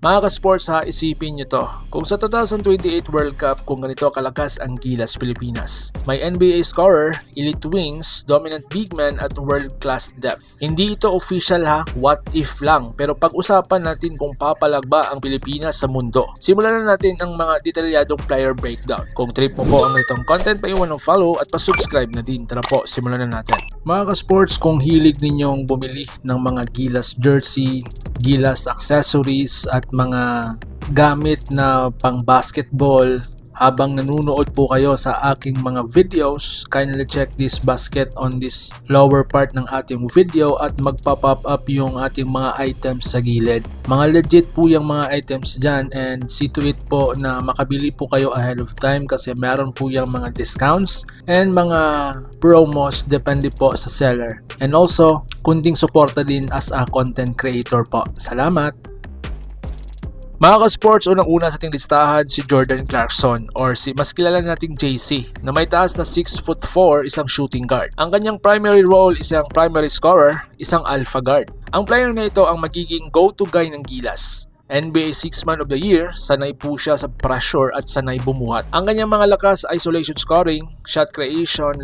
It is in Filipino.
Mga ka-sports ha, isipin nyo to. Kung sa 2028 World Cup, kung ganito kalakas ang Gilas Pilipinas. May NBA scorer, elite wings, dominant big man at world-class depth. Hindi ito official ha, what if lang. Pero pag-usapan natin kung papalag ba ang Pilipinas sa mundo. Simulan na natin ang mga detalyadong player breakdown. Kung trip mo po ang itong content, paiwan ng follow at pa-subscribe na din. Tara po, simulan na natin. Mga ka-sports, kung hilig ninyong bumili ng mga Gilas jersey, Gilas accessories at mga gamit na pang basketball habang nanonood po kayo sa aking mga videos, kindly check this basket on this lower part ng ating video at magpa-pop up yung ating mga items sa gilid. Mga legit po yung mga items dyan and see to it po na makabili po kayo ahead of time kasi meron po yung mga discounts and mga promos depende po sa seller. And also, kunting suporta din as a content creator po. Salamat! Mga ka-sports, unang-una sa ating listahan si Jordan Clarkson or si mas kilala nating JC na may taas na 6'4", isang shooting guard. Ang kanyang primary role isang primary scorer, isang alpha guard. Ang player na ito ang magiging go-to guy ng Gilas. NBA 6 Man of the Year, sanay po siya sa pressure at sanay bumuhat. Ang kanyang mga lakas, isolation scoring, shot creation,